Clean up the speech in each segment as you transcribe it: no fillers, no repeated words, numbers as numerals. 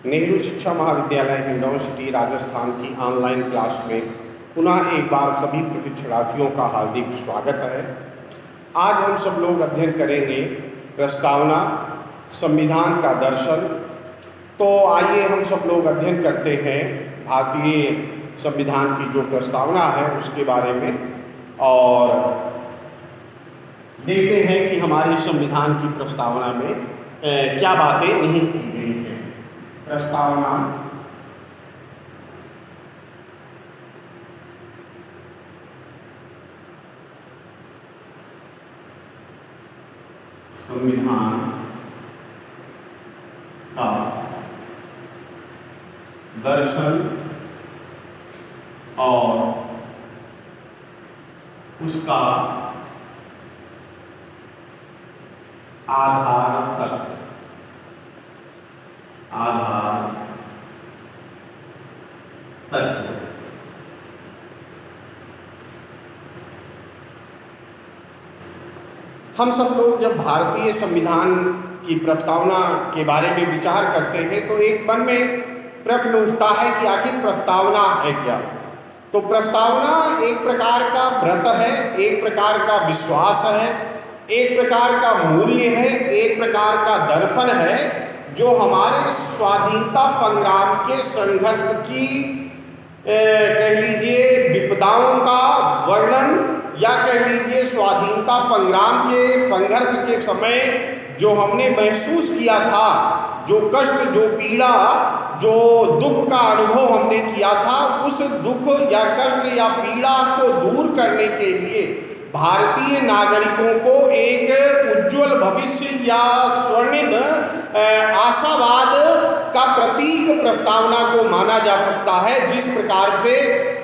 नेहरू शिक्षा महाविद्यालय हिंडौन सिटी राजस्थान की ऑनलाइन क्लास में पुनः एक बार सभी प्रशिक्षणार्थियों का हार्दिक स्वागत है। आज हम सब लोग अध्ययन करेंगे प्रस्तावना, संविधान का दर्शन। तो आइए हम सब लोग अध्ययन करते हैं भारतीय संविधान की जो प्रस्तावना है उसके बारे में और देखते हैं कि हमारे संविधान की प्रस्तावना में क्या बातें निहित की गई हैं। प्रस्तावना संविधान का दर्शन और उसका आधार तत्व हम सब लोग जब भारतीय संविधान की प्रस्तावना के बारे में विचार करते हैं तो एक मन में प्रश्न उठता है कि आखिर प्रस्तावना है क्या। तो प्रस्तावना एक प्रकार का व्रत है, एक प्रकार का विश्वास है, एक प्रकार का मूल्य है, एक प्रकार का दर्शन है जो हमारे स्वाधीनता संग्राम के संघर्ष की कह लीजिए विपदाओं का वर्णन या कह लीजिए स्वाधीनता संग्राम के संघर्ष के समय जो हमने महसूस किया था, जो कष्ट, जो पीड़ा, जो दुख का अनुभव हमने किया था, उस दुख या कष्ट या पीड़ा को दूर करने के लिए भारतीय नागरिकों को एक उज्जवल भविष्य या स्वर्णिम आशावाद का प्रतीक प्रस्तावना को माना जा सकता है। जिस प्रकार से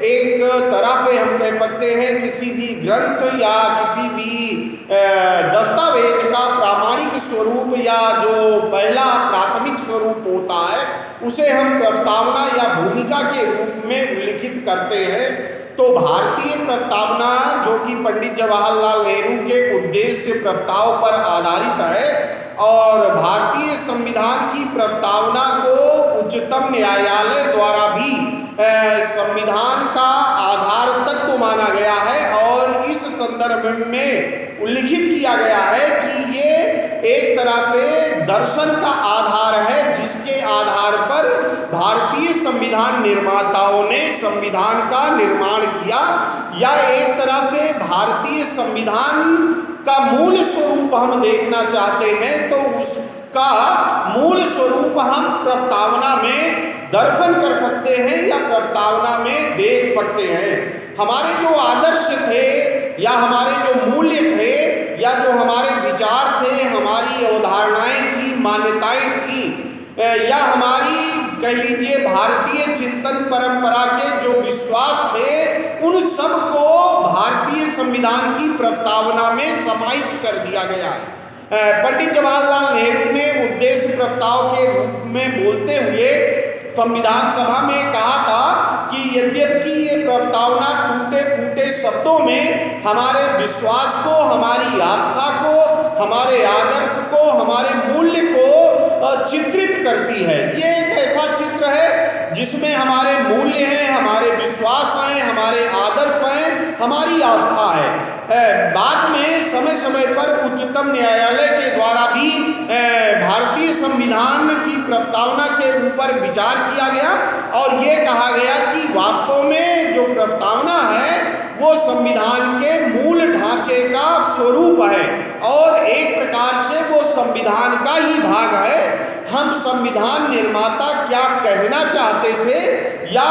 एक तरह से हम कह सकते हैं किसी भी ग्रंथ या किसी भी दस्तावेज का प्रामाणिक स्वरूप या जो पहला प्राथमिक स्वरूप होता है उसे हम प्रस्तावना या भूमिका के रूप में उल्लिखित करते हैं। तो भारतीय प्रस्तावना जो कि पंडित जवाहरलाल नेहरू के उद्देश्य प्रस्ताव पर आधारित है और भारतीय संविधान की प्रस्तावना को उच्चतम न्यायालय द्वारा भी संविधान का आधार तत्व माना गया है और इस संदर्भ में उल्लिखित किया गया है कि ये एक तरह से दर्शन का आधार है जिसके आधार पर भारतीय संविधान निर्माताओं ने संविधान का निर्माण किया, या एक तरह से भारतीय संविधान का मूल स्वरूप हम देखना चाहते हैं तो उसका मूल स्वरूप हम प्रस्तावना में दर्शन कर सकते हैं या प्रस्तावना में देख सकते हैं। हमारे जो आदर्श थे या हमारे जो मूल्य थे या जो हमारे विचार थे, हमारी अवधारणाएं थी, मान्यताएं थी या हमारी कह लीजिए भारतीय चिंतन परंपरा के जो विश्वास थे, उन सब को भारतीय संविधान की प्रस्तावना में समाहित कर दिया गया है। पंडित जवाहरलाल नेहरू ने उद्देश्य प्रस्ताव के रूप में बोलते हुए संविधान सभा में कहा था कि यद्यपि ये प्रस्तावना टूटे फूटे शब्दों में हमारे विश्वास को, हमारी आस्था को, हमारे आदर्श को, हमारे मूल्य को चित्रित करती है। ये एक ऐसा चित्र है जिसमें हमारे मूल्य हैं, हमारे विश्वास हैं, हमारे आदर्श हैं, हमारी आस्था है। बाद में समय समय पर उच्चतम न्यायालय के द्वारा भी भारतीय संविधान की प्रस्तावना के ऊपर विचार किया गया और ये कहा गया कि वास्तव में जो प्रस्तावना है वो संविधान के मूल ढांचे का स्वरूप है और एक प्रकार से वो संविधान का ही भाग है। हम संविधान निर्माता क्या कहना चाहते थे या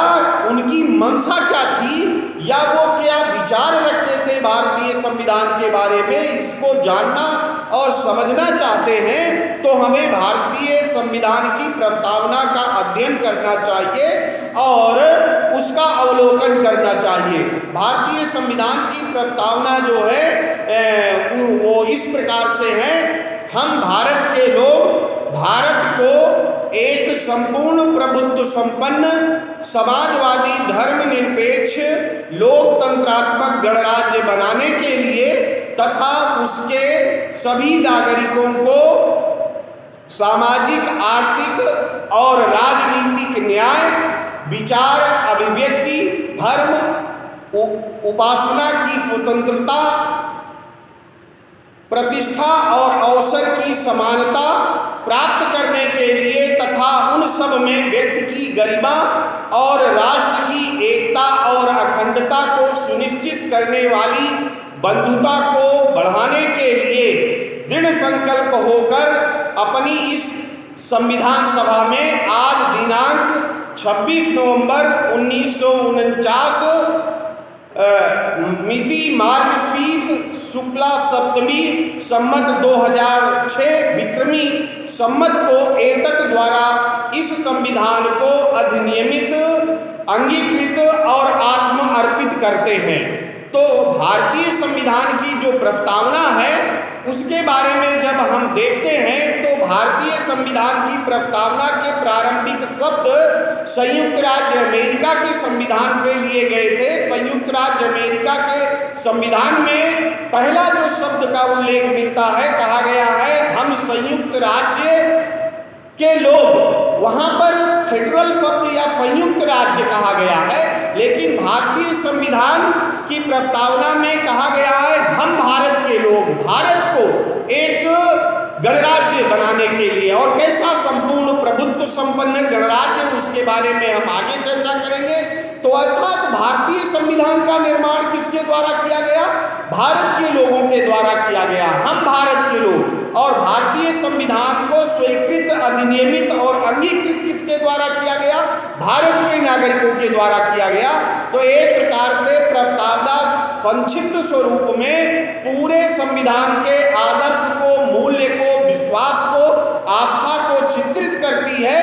उनकी मंशा क्या थी या वो क्या विचार रखते थे भारतीय संविधान के बारे में, इसको जानना और समझना चाहते हैं तो हमें भारतीय संविधान की प्रस्तावना का अध्ययन करना चाहिए और उसका अवलोकन करना चाहिए। भारतीय संविधान की प्रस्तावना जो है वो इस प्रकार से है। हम भारत के लोग भारत को एक संपूर्ण प्रभुत्व संपन्न समाजवादी धर्मनिरपेक्ष लोकतंत्रात्मक गणराज्य बनाने के लिए तथा उसके सभी नागरिकों को सामाजिक, आर्थिक और राजनीतिक विचार, अभिव्यक्ति, धर्म, उपासना की स्वतंत्रता, प्रतिष्ठा और अवसर की समानता प्राप्त करने के लिए तथा उन सब में व्यक्ति की गरिमा और राष्ट्र की एकता और अखंडता को सुनिश्चित करने वाली बंधुता को बढ़ाने के लिए दृढ़ संकल्प होकर अपनी इस संविधान सभा में आज दिनांक 26 नवंबर 1949 मिति मार्गशीर्ष शुक्ला सप्तमी संमत 2006 विक्रमी संमत को एतत् द्वारा इस संविधान को अधिनियमित, अंगीकृत और आत्म अर्पित करते हैं। तो भारतीय संविधान की जो प्रस्तावना है उसके बारे में जब हम देखते हैं तो भारतीय संविधान की प्रस्तावना के प्रारंभिक शब्द संयुक्त राज्य अमेरिका के संविधान से लिए गए थे। संयुक्त राज्य अमेरिका के संविधान में पहला जो शब्द का उल्लेख मिलता है, कहा गया है हम संयुक्त राज्य के लोग, वहां पर फेडरल शब्द या संयुक्त राज्य कहा गया है। लेकिन भारतीय संविधान की प्रस्तावना में कहा गया है हम भारत के लोग, भारत को एक गणराज्य बनाने के लिए, और कैसा संपूर्ण प्रभुत्व संपन्न गणराज्य, उसके बारे में हम आगे चर्चा करेंगे। तो अर्थात भारतीय संविधान का निर्माण किसके द्वारा किया गया? भारत के लोगों के द्वारा किया गया, हम भारत के लोग। और भारतीय संविधान को स्वीकृत, अधिनियमित और अंगीकृत किसके द्वारा किया गया? भारत के नागरिकों के द्वारा किया गया। तो एक प्रकार से प्रस्तावना संक्षिप्त स्वरूप में पूरे संविधान के आदर्श को, मूल्य को, विश्वास को, आस्था को चित्रित करती है।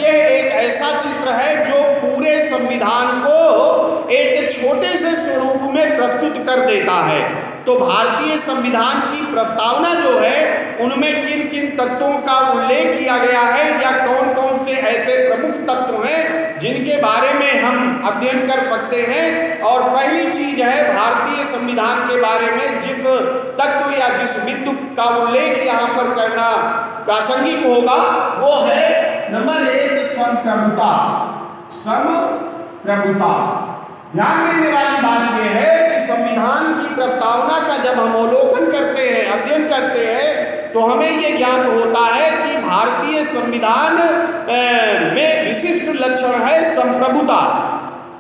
यह एक ऐसा चित्र है जो पूरे संविधान को एक छोटे से स्वरूप में प्रस्तुत कर देता है। तो भारतीय संविधान की प्रस्तावना जो है उनमें किन किन तत्वों का उल्लेख किया गया है या कौन कौन से ऐसे प्रमुख तत्व हैं जिनके बारे में हम अध्ययन कर सकते हैं। और पहली चीज है भारतीय संविधान के बारे में जिस तत्व या जिस बिंदु का उल्लेख यहाँ पर करना प्रासंगिक होगा वो है नंबर 1 संप्रभुता। संप्रभुता, ध्यान देने वाली बात यह है कि संविधान की प्रस्तावना का जब हम अवलोकन करते हैं, अध्ययन करते हैं, तो हमें यह ज्ञात होता है कि भारतीय संविधान में विशिष्ट लक्षण है संप्रभुता।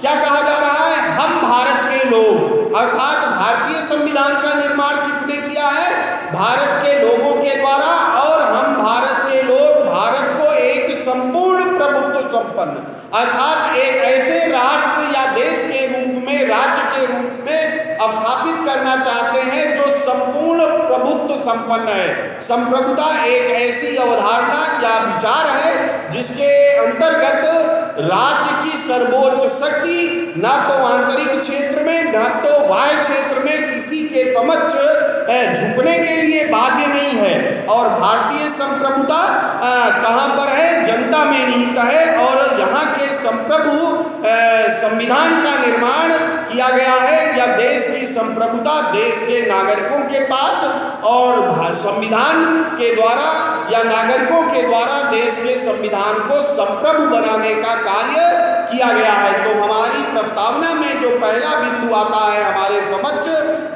क्या कहा जा रहा है? हम भारत के लोग, अर्थात भारतीय संविधान का निर्माण किसने किया है? भारत के लोगों के द्वारा। और हम भारत के लोग भारत को एक संपूर्ण प्रभुत्व संपन्न, अर्थात एक ऐसे राष्ट्र या देश के रूप में, राज्य के रूप में स्थापित करना चाहते हैं जो संपूर्ण प्रभुत्व संपन्न है। संप्रभुता एक ऐसी अवधारणा या विचार है जिसके अंतर्गत राज्य की सर्वोच्च शक्ति न तो आंतरिक क्षेत्र में न तो बाह्य क्षेत्र में किसी के समक्ष झुकने के लिए बाध्य नहीं है। और भारतीय संप्रभुता कहाँ पर है? जनता में निहित है। और यहाँ के संप्रभु संविधान का निर्माण किया गया है, या देश की संप्रभुता देश के नागरिकों के पास और संविधान के द्वारा या नागरिकों के द्वारा देश के संविधान को संप्रभु बनाने का कार्य किया गया है। तो हमारी प्रस्तावना में जो पहला बिंदु आता है हमारे समक्ष,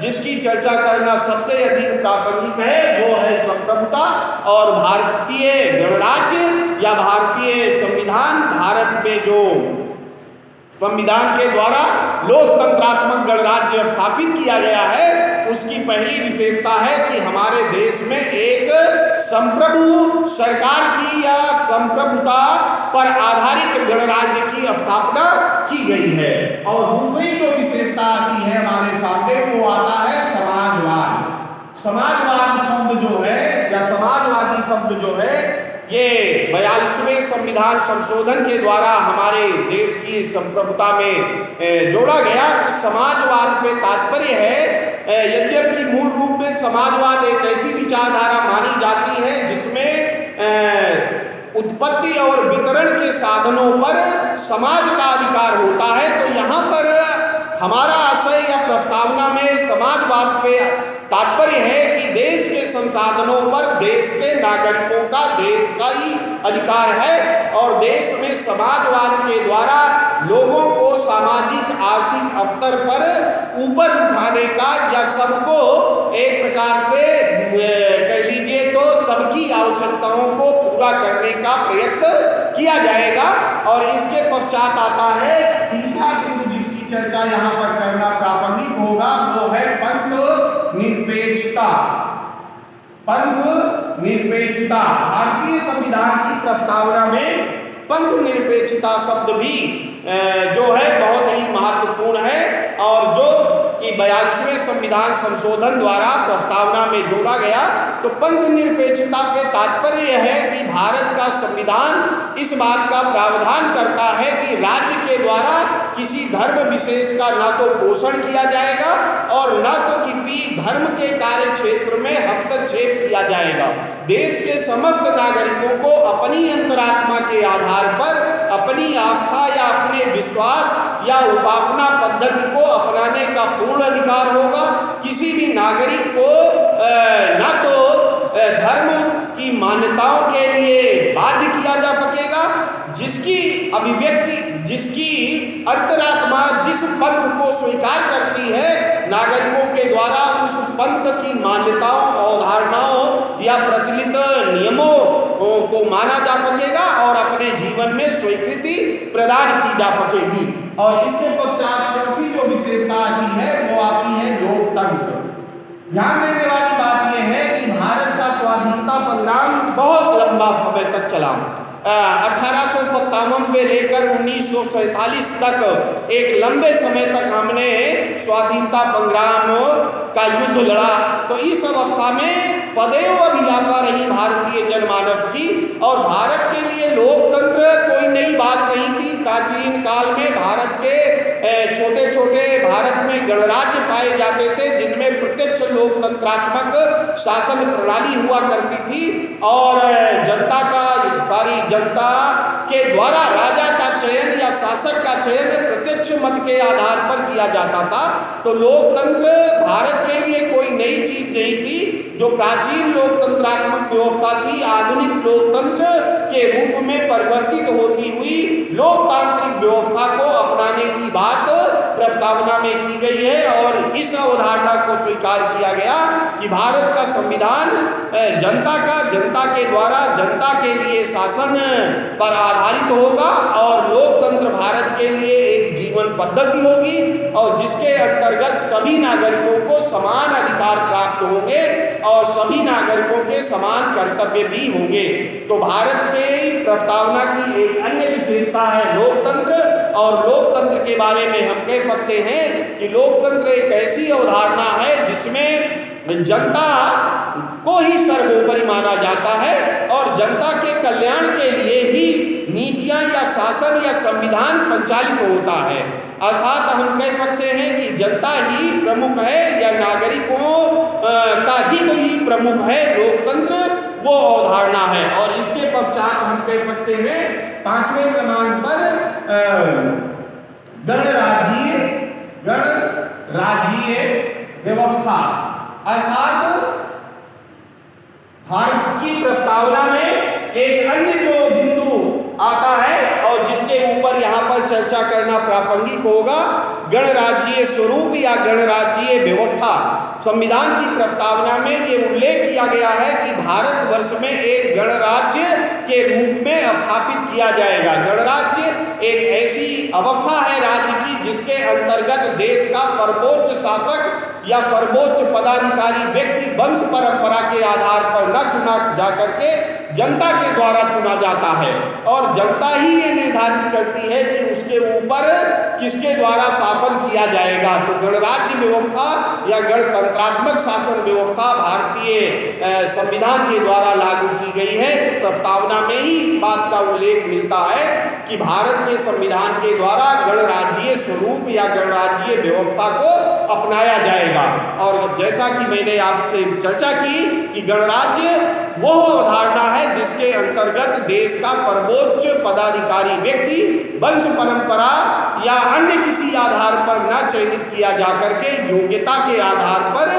जिसकी चर्चा करना सबसे अधिक प्रासंगिक है, वो है संप्रभुता। और भारतीय गणराज्य या भारतीय संविधान, भारत में जो संविधान के द्वारा लोकतंत्रात्मक गणराज्य स्थापित किया गया है, उसकी पहली विशेषता है कि हमारे देश में एक संप्रभु सरकार की या संप्रभुता पर आधारित गणराज्य की स्थापना की गई है। और दूसरी जो विशेषता आती है हमारे सामने वो आता है समाजवाद। समाजवाद शब्द जो है या समाजवादी शब्द जो है ये 42वें संविधान संशोधन के द्वारा हमारे देश की संप्रभुता में जोड़ा गया। समाजवाद से तात्पर्य है, यद्यपि मूल रूप में समाजवाद एक ऐसी विचारधारा मानी जाती है जिसमें उत्पत्ति और वितरण के साधनों पर समाज का अधिकार होता है। तो यहाँ पर हमारा आशय या प्रस्तावना में समाजवाद पे तात्पर्य है कि देश के संसाधनों पर देश के नागरिकों का, देश का ही अधिकार है। और देश में समाजवाद के द्वारा स्तर पर ऊपर उठाने का या सबको एक प्रकार से कह लीजिए तो सबकी आवश्यकताओं को पूरा करने का प्रयत्न किया जाएगा। और इसके पश्चात आता है तीसरा बिंदु जिसकी चर्चा यहाँ पर करना प्रासंगिक होगा, वो है पंथ निरपेक्षता। पंथ निरपेक्षता, भारतीय संविधान की प्रस्तावना में पंथ निरपेक्षता शब्द भी जो है बहुत ही महत्वपूर्ण है और जो कि 42वें संविधान संशोधन द्वारा प्रस्तावना में जोड़ा गया। तो पंथ निरपेक्षता से तात्पर्य यह है कि भारत का संविधान इस बात का प्रावधान करता है कि राज्य के द्वारा किसी धर्म विशेष का ना तो पोषण किया जाएगा और न तो किसी धर्म के कार्य क्षेत्र में हस्तक्षेप किया जाएगा। देश के समस्त नागरिकों को अपनी अंतरात्मा के आधार पर अपनी आस्था या अपने विश्वास या उपासना पद्धति को अपनाने का पूर्ण अधिकार होगा। किसी भी नागरिक को न तो धर्म की मान्यताओं के लिए बाध्य किया जा सकेगा, जिसकी अभिव्यक्ति, जिसकी अंतरात्मा जिस पंथ को स्वीकार करती है, नागरिकों के द्वारा उस पंथ की मान्यताओं, अवधारणाओं या प्रचलित नियमों को माना जा सकेगा और अपने जीवन में स्वीकृति प्रदान की जा सकेगी। और इसके पश्चात चौथी जो विशेषता आती है वो आती है लोकतंत्र। ध्यान देने वाली बात यह है कि भारत का स्वाधीनता संग्राम बहुत लंबा समय तक चला। 1857 से लेकर 1947 तक एक लंबे समय तक हमने स्वाधीनता संग्राम का युद्ध लड़ा। तो इस अवस्था में सदैव अभिलाषा रही भारतीय जनमानस की और भारत के लिए लोकतंत्र कोई नई बात नहीं थी। प्राचीन काल में भारत के छोटे छोटे भारत में गणराज्य पाए जाते थे जिनमें प्रत्यक्ष लोकतंत्रात्मक शासन प्रणाली हुआ करती थी और जनता के द्वारा राजा का चयन या शासक का चयन प्रत्यक्ष मत के आधार पर किया जाता था। तो लोकतंत्र भारत के लिए कोई नई चीज नहीं थी। जो प्राचीन लोकतंत्रात्मक व्यवस्था थी आधुनिक लोकतंत्र के रूप में परिवर्तित होती हुई लोकतांत्रिक व्यवस्था को अपनाने की बात प्रस्तावना में की गई है और इस अवधारणा को स्वीकार किया गया कि भारत का संविधान जनता के द्वारा जनता के लिए शासन पर आधारित होगा और लोकतंत्र भारत के लिए एक जीवन पद्धति होगी और जिसके अंतर्गत सभी नागरिकों को समान अधिकार प्राप्त होंगे और सभी नागरिकों के समान कर्तव्य भी होंगे। तो भारत के प्रस्तावना की एक अन्य विशेषता है लोकतंत्र और लोकतंत्र के बारे में हम कह सकते हैं कि लोकतंत्र एक ऐसी अवधारणा है जिसमें जनता को ही सर्वोपरि माना जाता है और जनता के कल्याण के लिए ही नीतियां या शासन या संविधान संचालित होता है। अर्थात हम कह सकते हैं कि जनता ही प्रमुख है या नागरिकों का हित ही प्रमुख है। लोकतंत्र वो अवधारणा है। और इसके पश्चात हम कह सकते हैं 5वें क्रमांक पर गणराज्यीय व्यवस्था अर्थात भारत की प्रस्तावना में एक अन्य जो बिंदु आता है और जिसके ऊपर यहाँ पर चर्चा करना प्रासंगिक होगा, गणराज्यीय स्वरूप या गणराज्यीय व्यवस्था। संविधान की प्रस्तावना में ये उल्लेख किया गया है कि भारतवर्ष में एक गणराज्य के रूप में स्थापित किया जाएगा। गणराज्य एक ऐसी अवस्था है राज्य की जिसके अंतर्गत देश का सर्वोच्च शासक या सर्वोच्च पदाधिकारी व्यक्ति वंश परंपरा के आधार पर न चुना जाकर के जनता के द्वारा चुना जाता है और जनता ही ये निर्धारित करती है कि उसके ऊपर किसके द्वारा शासन किया जाएगा। तो गणराज्य व्यवस्था या गणतंत्रात्मक शासन व्यवस्था भारतीय संविधान के द्वारा लागू की गई है। तो प्रस्तावना में ही इस बात का उल्लेख मिलता है कि भारत के संविधान के द्वारा गणराज्यीय स्वरूप या गणराज्यीय व्यवस्था को अपनाया जाएगा। और जैसा कि मैंने आपसे चर्चा की कि गणराज्य वो अवधारणा है जिसके अंतर्गत देश का सर्वोच्च पदाधिकारी व्यक्ति वंश परंपरा या अन्य किसी आधार पर न चयनित किया जाकर के योग्यता के आधार पर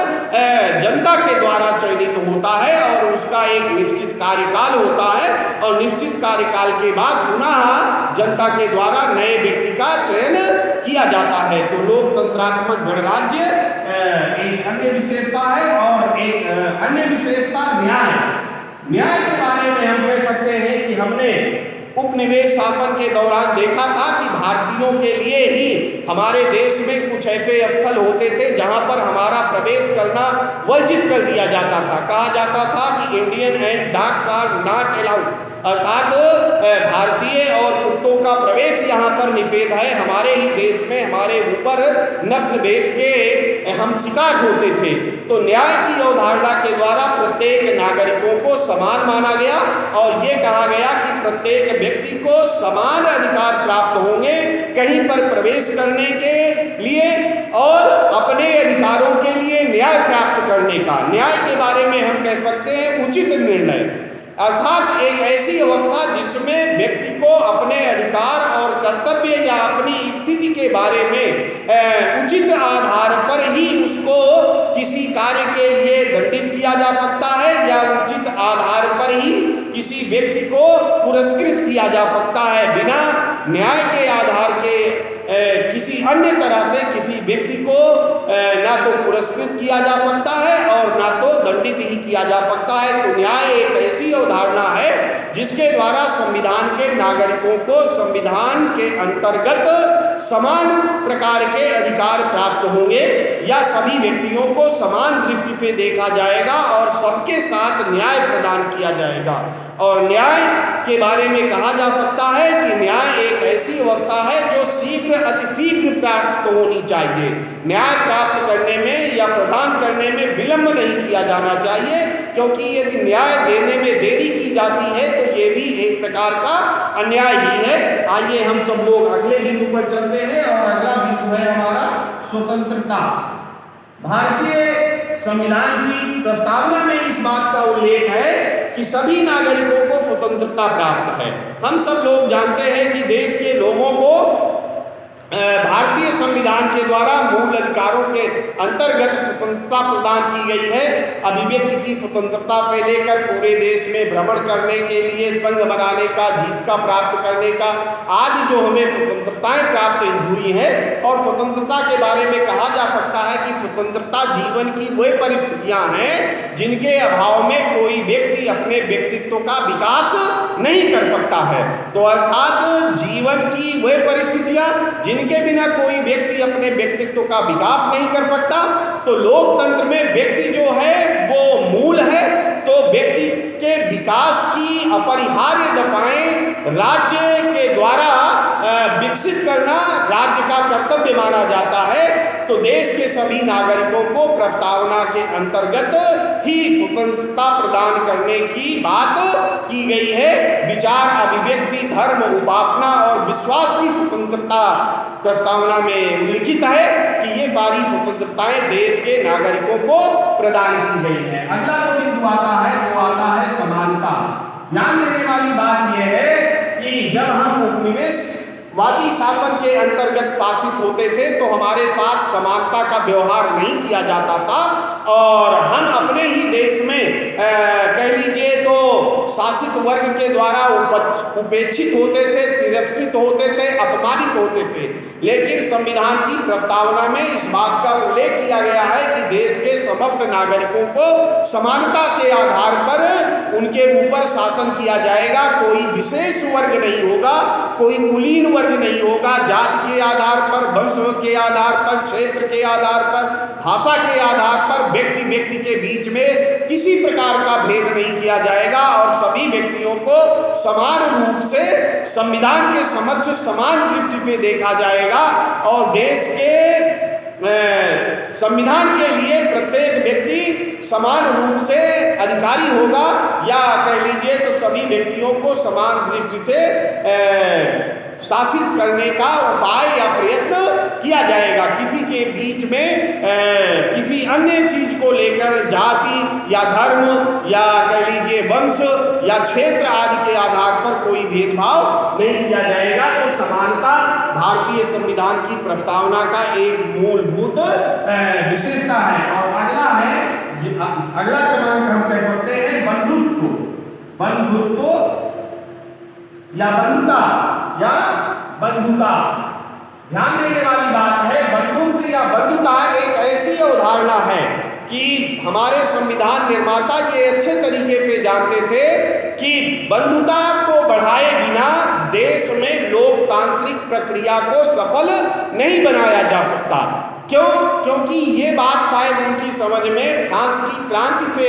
जनता के द्वारा चयनित होता है और उसका एक निश्चित कार्यकाल होता है और निश्चित कार्यकाल के बाद पुनः जनता के द्वारा नए व्यक्ति का चयन किया जाता है। तो लोकतंत्रात्मक गणराज्य एक अन्य विशेषता है और एक अन्य विशेषता न्याय। न्याय के बारे में हम कह सकते हैं कि हमने उपनिवेश शासन के दौरान देखा था कि भारतीयों के लिए ही हमारे देश में कुछ ऐसे स्थल होते थे जहां पर हमारा प्रवेश करना वर्जित कर दिया जाता था। कहा जाता था कि Indian and dogs are not allowed, अर्थात भारतीय और कुत्तों का प्रवेश यहाँ पर निषेध है। हमारे ही देश में हमारे ऊपर नस्ल भेद के हम शिकार होते थे। तो न्याय की अवधारणा के द्वारा प्रत्येक नागरिकों को समान माना गया और ये कहा गया कि प्रत्येक व्यक्ति को समान अधिकार प्राप्त होंगे कहीं पर प्रवेश करने के लिए और अपने अधिकारों के लिए न्याय प्राप्त करने का। न्याय के बारे में हम कह सकते हैं उचित निर्णय, अर्थात एक ऐसी अवस्था जिसमें व्यक्ति को अपने अधिकार और कर्तव्य या अपनी स्थिति के बारे में उचित आधार पर ही उसको किसी कार्य के लिए दंडित किया जा सकता है या उचित आधार पर ही किसी व्यक्ति को पुरस्कृत किया जा सकता है। बिना न्याय के आधार के किसी अन्य तरह से किसी व्यक्ति को ना तो पुरस्कृत किया जा सकता है और ना तो दंडित ही किया जा सकता है। तो न्याय एक ऐसी अवधारणा है जिसके द्वारा संविधान के नागरिकों को संविधान के अंतर्गत समान प्रकार के अधिकार प्राप्त होंगे या सभी व्यक्तियों को समान दृष्टि से देखा जाएगा और सबके साथ न्याय प्रदान किया जाएगा। और न्याय के बारे में कहा जा सकता है कि न्याय एक ऐसी अवस्था है जो शीघ्र अतिशीघ्र प्राप्त होनी चाहिए। न्याय प्राप्त करने में या प्रदान करने में विलंब नहीं किया जाना चाहिए, क्योंकि यदि न्याय देने में देरी की जाती है तो ये भी एक प्रकार का अन्याय ही है। आइए हम सब लोग अगले बिंदु पर चलते हैं और अगला बिंदु है हमारा स्वतंत्रता। भारतीय संविधान की प्रस्तावना में इस बात का उल्लेख है कि सभी नागरिकों को स्वतंत्रता प्राप्त है। हम सब लोग जानते हैं कि देश के लोगों को भारतीय संविधान के द्वारा मूल अधिकारों के अंतर्गत स्वतंत्रता प्रदान की गई है। अभिव्यक्ति की स्वतंत्रता से लेकर पूरे देश में भ्रमण करने के लिए, संघ बनाने का, जीविका प्राप्त करने का आदि जो हमें स्वतंत्रताएं प्राप्त हुई हैं। और स्वतंत्रता के बारे में कहा जा सकता है कि स्वतंत्रता जीवन की वही परिस्थितियां हैं जिनके अभाव में कोई व्यक्ति अपने व्यक्तित्व का विकास नहीं कर सकता है। तो अर्थात जीवन की वह परिस्थितियां जिनके बिना कोई व्यक्ति अपने व्यक्तित्व का विकास नहीं कर सकता। तो लोकतंत्र में व्यक्ति जो है वो मूल है। तो व्यक्ति के विकास की अपरिहार्य दफाएं राज्य के द्वारा विकसित करना राज्य का कर्तव्य माना जाता है। तो देश के सभी नागरिकों को प्रस्तावना के अंतर्गत ही स्वतंत्रता प्रदान करने की बात की गई है। विचार, अभिव्यक्ति, धर्म, उपासना और विश्वास की स्वतंत्रता प्रस्तावना में उल्लिखित है कि ये सारी स्वतंत्रताएं देश के नागरिकों को प्रदान की गई है। अगला जो बिंदु आता है वो आता है समानता। ध्यान देने वाली बात यह है कि जब हम उपनिवेशवादी शासन के अंतर्गत शासित होते थे तो हमारे साथ समानता का व्यवहार नहीं किया जाता था और हम अपने ही देश में कह लीजिए तो शासित वर्ग के द्वारा उपेक्षित होते थे, तिरस्कृत होते थे, अपमानित होते थे। लेकिन संविधान की प्रस्तावना में इस बात का उल्लेख किया गया है कि देश के समस्त नागरिकों को समानता के आधार पर उनके ऊपर शासन किया जाएगा। कोई विशेष वर्ग नहीं होगा, कोई कुलीन वर्ग नहीं होगा। जाति के आधार पर, वंश के आधार पर, क्षेत्र के आधार पर, भाषा के आधार पर व्यक्ति व्यक्ति के बीच में किसी प्रकार का भेद नहीं किया जाएगा और सभी व्यक्तियों को समान रूप से संविधान के समक्ष समान दृष्टि से देखा जाएगा। और देश के संविधान के लिए प्रत्येक व्यक्ति समान रूप से अधिकारी होगा या कह लीजिए तो सभी व्यक्तियों को समान दृष्टि से शासित करने का उपाय या प्रयत्न किया जाएगा। किसी के बीच में किसी अन्य चीज को लेकर जाति या धर्म या कह लीजिए वंश या क्षेत्र आदि के आधार पर कोई भेदभाव नहीं किया जाएगा। तो समानता भारतीय संविधान की प्रस्तावना का एक मूलभूत विशेषता है। और अगला है, अगला क्रमांक हम कह सकते हैं बंधुत्व। बंधुत्व या बंधुता या बंधुता। ध्यान देने वाली बात है, बंधुत्व या बंधुता एक ऐसी अवधारणा है कि हमारे संविधान निर्माता ये अच्छे तरीके से जानते थे कि बंधुता को बढ़ाए बिना देश में लोकतांत्रिक प्रक्रिया को सफल नहीं बनाया जा सकता। क्यों? क्योंकि ये बात शायद उनकी समझ में फ्रांस की क्रांति से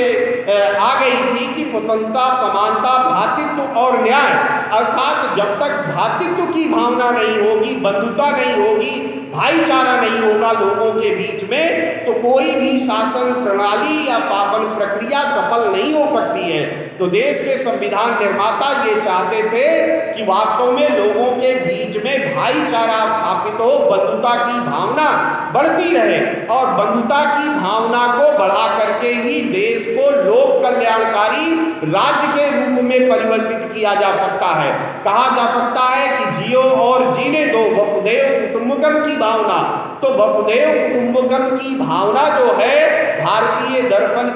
आ गई थी कि स्वतंत्रता, समानता, भ्रातृत्व और न्याय, अर्थात जब तक भ्रातृत्व की भावना नहीं होगी, बंधुता नहीं होगी, भाईचारा नहीं होगा लोगों के बीच में, तो कोई भी शासन प्रणाली या शासन प्रक्रिया सफल नहीं हो सकती है। तो देश के संविधान निर्माता ये चाहते थे कि वास्तव में लोगों के बीच में भाईचारा स्थापित हो, बंधुता की भावना बढ़ती रहे, और बंधुता की भावना को बढ़ा करके ही देश को लोक कल्याणकारी राज्य के रूप में परिवर्तित किया जा सकता है। कहा जा सकता है कि जियो और जीने दो, वसुधैव कुटुंबकम की भावना। तो वसुधैव कुटुंबकम की भावना जो है भारतीय दर्शन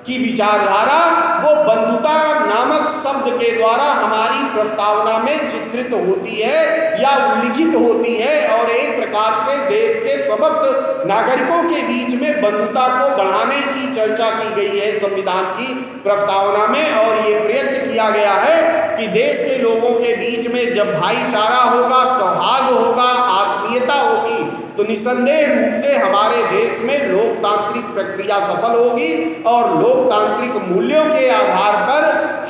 की विचारधारा, वो बंधुता नामक शब्द के द्वारा हमारी प्रस्तावना में चित्रित होती है या उल्लिखित होती है, और एक प्रकार से देश के समस्त नागरिकों के बीच में बंधुता को बढ़ाने की चर्चा की गई है संविधान की प्रस्तावना में। और ये प्रयत्न किया गया है कि देश के लोगों के बीच में जब भाईचारा होगा, सौहार्द होगा, आत्मीयता होगी, तो निसंदेह रूप से हमारे देश में लोकतांत्रिक प्रक्रिया सफल होगी, और लोकतांत्रिक मूल्यों के आधार पर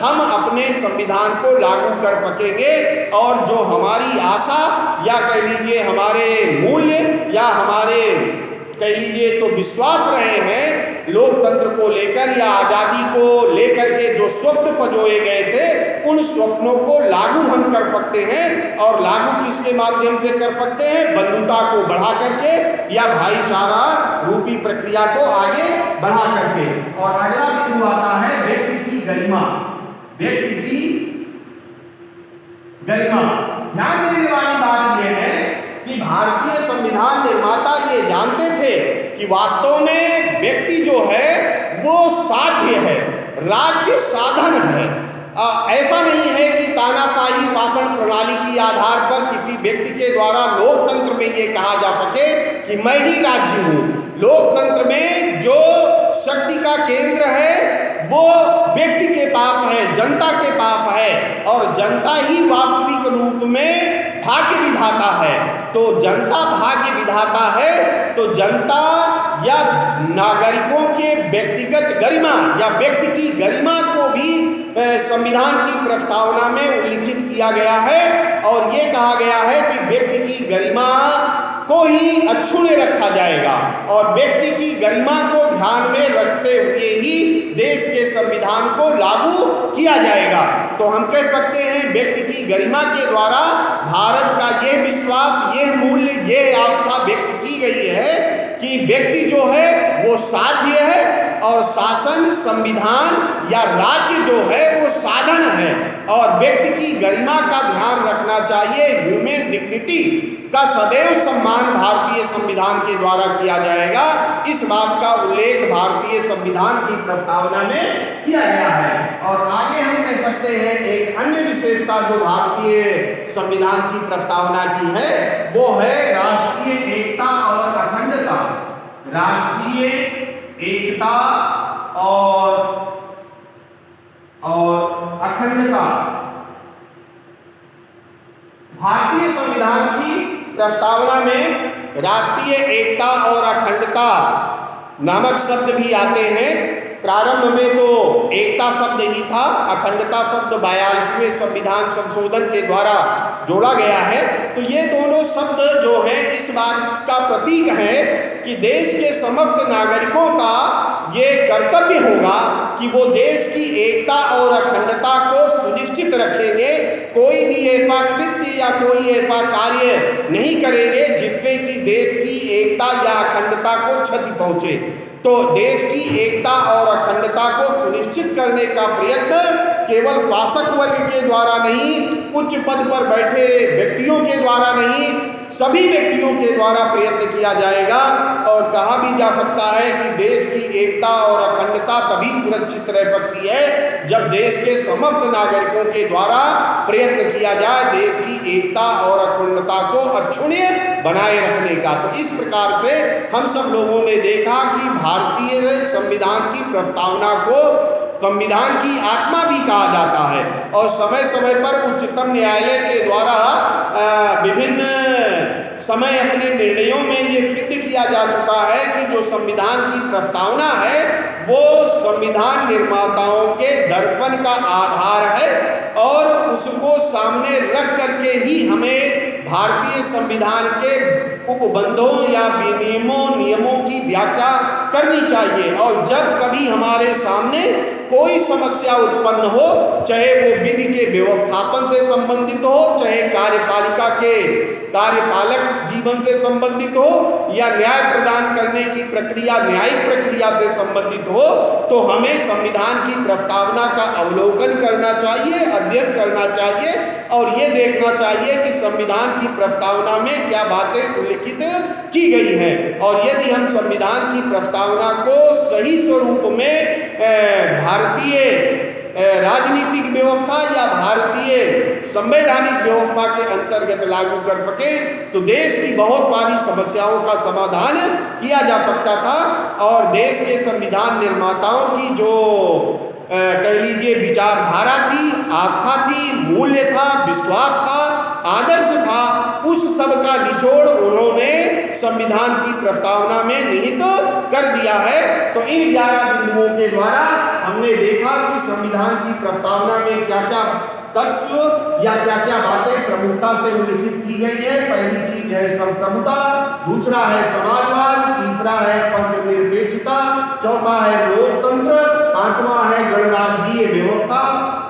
हम अपने संविधान को लागू कर सकेंगे। और जो हमारी आशा या कह लीजिए हमारे मूल्य या हमारे कह लीजिए तो विश्वास रहे हैं लोकतंत्र को लेकर या आजादी को लेकर के, जो स्वप्न सजोए गए थे, उन स्वप्नों को लागू हम कर सकते हैं। और लागू किसके माध्यम से कर सकते हैं? बंधुता को बढ़ा करके या भाईचारा रूपी प्रक्रिया को आगे बढ़ा करके। और अगला बिंदु आता है व्यक्ति की गरिमा। व्यक्ति की गरिमा। ध्यान देने वाली बात यह है कि भारतीय संविधान निर्माता ये जानते थे कि वास्तव में व्यक्ति जो है वो साध्य है, राज्य साधन है। ऐसा नहीं है कि तानाशाही शासन प्रणाली के आधार पर किसी व्यक्ति के द्वारा लोकतंत्र में ये कहा जा सके कि मैं ही राज्य हूँ। लोकतंत्र में जो शक्ति का केंद्र है वो व्यक्ति के पास है, जनता के पास है, और जनता ही वास्तविक रूप में भाग्य विधाता है। तो जनता भाग्य विधाता है, तो जनता या नागरिकों के व्यक्तिगत गरिमा या व्यक्ति की गरिमा को भी संविधान की प्रस्तावना में उल्लिखित किया गया है। और ये कहा गया है कि व्यक्ति की गरिमा को ही अक्षुण्य रखा जाएगा, और व्यक्ति की गरिमा को ध्यान में रखते हुए ही देश के संविधान को लागू किया जाएगा। तो हम कह सकते हैं व्यक्ति की गरिमा के द्वारा भारत का ये विश्वास, ये मूल्य, ये आस्था व्यक्त की गई है कि व्यक्ति जो है वो साध्य है, और शासन, संविधान या राज्य जो है वो साधन है। और व्यक्ति की गरिमा का ध्यान रखना चाहिए। ह्यूमन डिग्निटी का सदैव सम्मान भारतीय संविधान के द्वारा किया जाएगा। इस बात का उल्लेख भारतीय संविधान की प्रस्तावना में किया गया है। और आगे हम कह सकते हैं एक अन्य विशेषता जो भारतीय संविधान की प्रस्तावना की है वो है राष्ट्रीय एकता और अखंडता। राष्ट्रीय एकता और अखंडता। भारतीय संविधान की प्रस्तावना में राष्ट्रीय एकता और अखंडता नामक शब्द भी आते हैं। प्रारंभ में तो एकता शब्द ही था, अखंडता शब्द 42वें संविधान संशोधन के द्वारा जोड़ा गया है। तो ये दोनों शब्द जो है इस बात का प्रतीक है कि देश के समस्त नागरिकों का ये कर्तव्य होगा कि वो देश की एकता और अखंडता को सुनिश्चित रखेंगे। कोई भी ऐसा कृत्य या कोई ऐसा कार्य नहीं करेंगे जिससे कि देश की एकता या अखंडता को क्षति पहुंचे। तो देश की एकता और अखंडता को सुनिश्चित करने का प्रयत्न केवल शासक वर्ग के द्वारा नहीं, उच्च पद पर बैठे व्यक्तियों के द्वारा नहीं, सभी व्यक्तियों के द्वारा प्रयत्न किया जाएगा। और कहा भी जा सकता है कि देश की एकता और अखंडता तभी सुरक्षित रह सकती है जब देश के समस्त नागरिकों के द्वारा प्रयत्न किया जाए देश की एकता और अखंडता को अक्षुण्य बनाए रखने का। तो इस प्रकार से हम सब लोगों ने देखा कि भारतीय संविधान की प्रस्तावना को संविधान की आत्मा भी कहा जाता है और समय समय पर उच्चतम न्यायालय के द्वारा विभिन्न समय अपने निर्णयों में ये सिद्ध किया जा चुका है कि जो संविधान की प्रस्तावना है वो संविधान निर्माताओं के दर्पण का आधार है और उसको सामने रख करके ही हमें भारतीय संविधान के उपबंधों या नियमों की व्याख्या करनी चाहिए। और जब कभी हमारे सामने कोई समस्या उत्पन्न हो, चाहे वो विधि के व्यवस्थापन से संबंधित हो, चाहे कार्यपालिका के कार्यपालक जीवन से संबंधित हो या न्याय प्रदान करने की प्रक्रिया न्यायिक प्रक्रिया से संबंधित हो, तो हमें संविधान की प्रस्तावना का अवलोकन करना चाहिए, अध्ययन करना चाहिए और ये देखना चाहिए कि संविधान की प्रस्तावना में क्या बातें उल्लिखित की गई हैं। और यदि हम संविधान की प्रस्तावना को सही स्वरूप में भारतीय राजनीतिक व्यवस्था या भारतीय संवैधानिक व्यवस्था के अंतर्गत लागू कर सके तो देश की बहुत सारी समस्याओं का समाधान किया जा सकता था। और देश के संविधान निर्माताओं की जो कह लीजिए विचारधारा थी, आस्था थी, मूल्य था, विश्वास था, आदर्श था, उस सब का निचोड़ उन्होंने संविधान की प्रस्तावना में निहित कर दिया है। तो इन 11 बिंदुओं के द्वारा हमने देखा कि संविधान की प्रस्तावना में क्या क्या तत्व या क्या क्या बातें प्रमुखता से उल्लिखित की गई है। पहली चीज है संप्रभुता, दूसरा है समाजवाद, तीसरा है पंथनिरपेक्षता, चौथा है लोकतंत्र, पांचवा है गणराज्यीय व्यवस्था,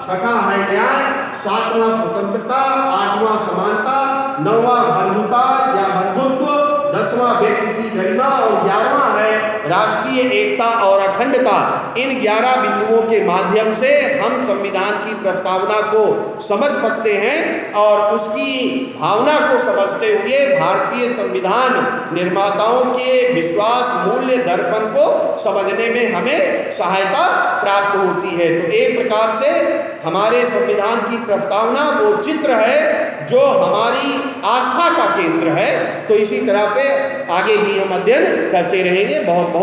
छठा है न्याय, सातवां स्वतंत्रता, आठवां समानता, नौवां बंधुता या बंधुत्व, 10वां व्यक्ति की गरिमा और 11वां है राष्ट्रीय एकता और अखंडता। इन 11 बिंदुओं के माध्यम से हम संविधान की प्रस्तावना को समझ सकते हैं और उसकी भावना को समझते हुए भारतीय संविधान निर्माताओं के विश्वास, मूल्य, दर्पण को समझने में हमें सहायता प्राप्त होती है। तो एक प्रकार से हमारे संविधान की प्रस्तावना वो चित्र है जो हमारी आस्था का केंद्र है। तो इसी तरह से आगे भी हम अध्ययन करते रहेंगे। बहुत बहुत